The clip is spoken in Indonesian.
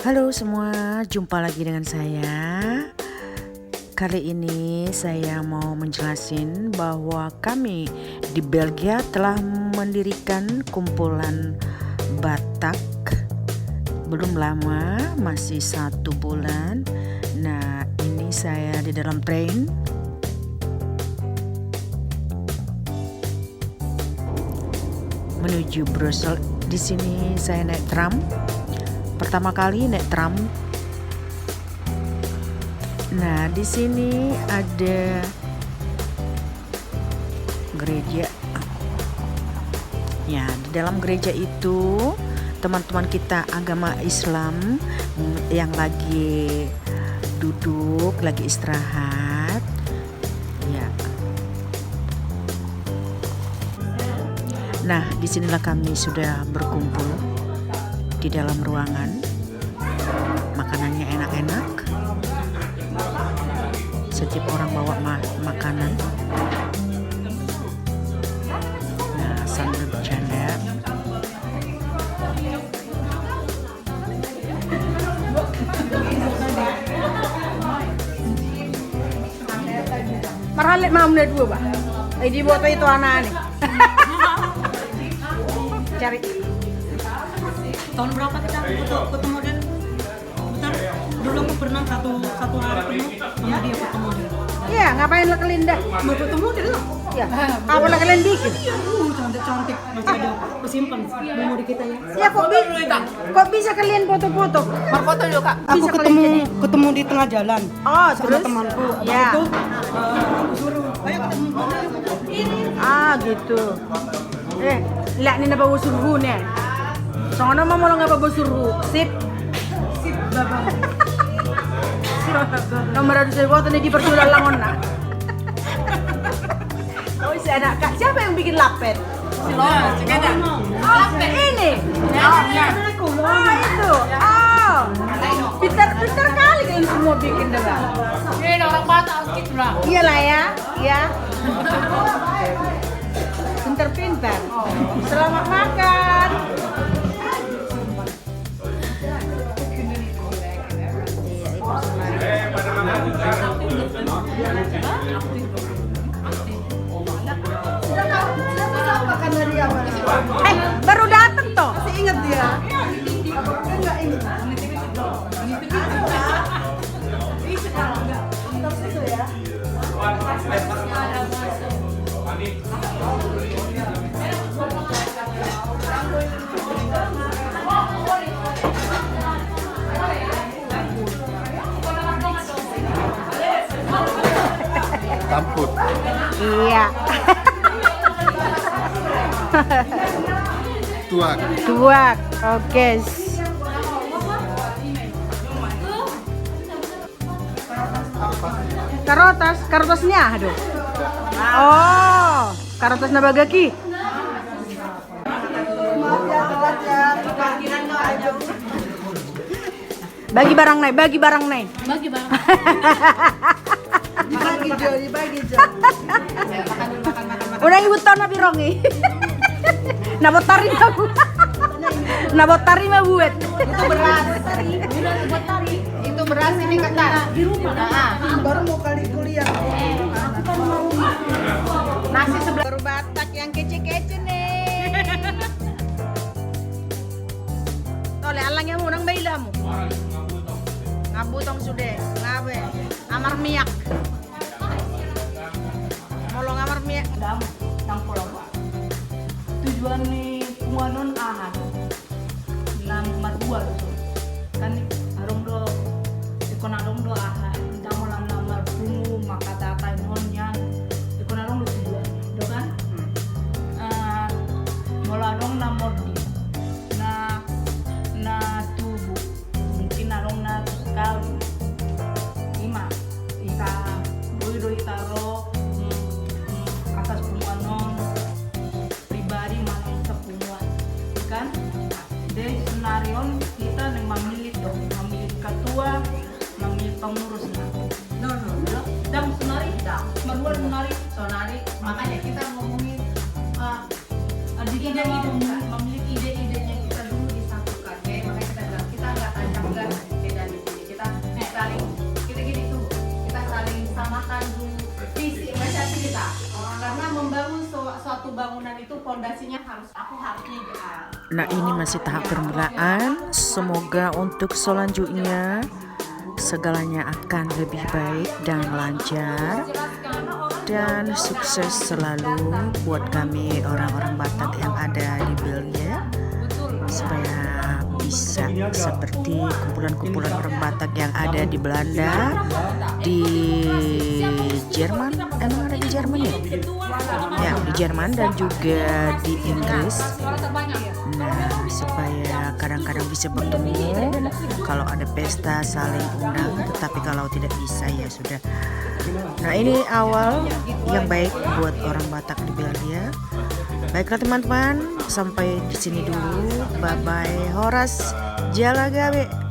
Halo semua, jumpa lagi dengan saya. Kali ini saya mau menjelasin bahwa kami di Belgia telah mendirikan kumpulan Batak. Belum lama, masih 1 bulan. Nah, ini saya di dalam train. Menuju Brussels. Di sini saya naik tram. Pertama kali naik tram. Nah, di sini ada gereja. Ya, di dalam gereja itu teman-teman kita agama Islam yang lagi duduk, lagi istirahat. Ya. Nah, disinilah kami sudah berkumpul di dalam ruangan. Makanannya enak-enak. Setiap orang bawa makanan. Nah, sambil bercanda. Marhalit mau mulai dua, Pak. Di buat itu anak nih. Cari. Tahun berapa kita ketemu dia? Bentar, dulu aku pernah satu hari penuh sama dia ketemu dia. Iya, ngapain lo kelindah? Mau ketemu dia loh. Ya, apa lo kalian bikin? Cantik-cantik, masih ada kesimpan memori kita ya. Ya kok bisa kalian foto-foto? Foto dulu kak. Aku ketemu di tengah jalan. Oh, Sama terus? temanku. Habis Ya. itu aku suruh, ayo ketemu. Ah, gitu. Lihat nih napa usuruh nih. Soalnya mama lo ngapa usuruh. Sip. Babang. Nomor ada saya foto nih di perjualan langon nak. Oh, si anak kak. Siapa yang bikin lapet? Oh, ini. Oh, itu. Oh. Pintar kali kalian semua bikin dengan. Ini orang Batak gitu lah. Iyalah ya, iya. Pintar-pintar. Selamat makan. Baru datang toh. Masih ingat dia? Tamput. Iya. Tuak. Tuak. Oke. Karotasnya aduh. Oh, karotas nabagaki. Bagi barang naik. Bagi bang. Bagi Jo. Udah ibu tahu nabi rongi. Nabotari aku. Nabotari mah buat. Itu beras. Itu beras ini kata. Di rumah. Baru mau kali kuliah. Nasi sebelah. Baru Batak yang kece-kece nih. Tole alangnya mu nang bailamu. Ngabutong sudah, ngabe. Amar miak. Molong amar miak. Dam, nang pulau. Tujuan ni kuanon ahad. Nomor 2 tu. Kan arong do ikon arong do ahad. Damo lang nomor pungu makatatay non yan. Ikon arong do tujuan. Do kan? Mula arong nomor di na tubuh. Mungkin arong na sekali. 5. Ika do itaro atas pumuanon pribadi manong sa pumuan kan dari senario kita nang memilih ketua memilih pengurus no dan senari maruan senari Makanya kita ngomongin ide-ide memilih ide-idenya kita dulu disatukan ya. Makanya kita bilang kita nggak tajam suatu bangunan itu fondasinya harusnya Nah, ini masih tahap permulaan. Semoga untuk selanjutnya segalanya akan lebih baik dan lancar dan sukses selalu buat kami orang-orang Batak yang ada di Belgia, supaya bisa seperti kumpulan-kumpulan orang Batak yang ada di Belanda, di Jerman. Emang ada di Jerman ya? Ya, di Jerman dan juga di Inggris. Nah, supaya kadang-kadang bisa bertemu, kalau ada pesta saling undang, tetapi kalau tidak bisa ya sudah. Nah, ini awal yang baik buat orang Batak di Belgia. Baiklah teman-teman, sampai di sini dulu. Bye bye. Horas Jala Gabe.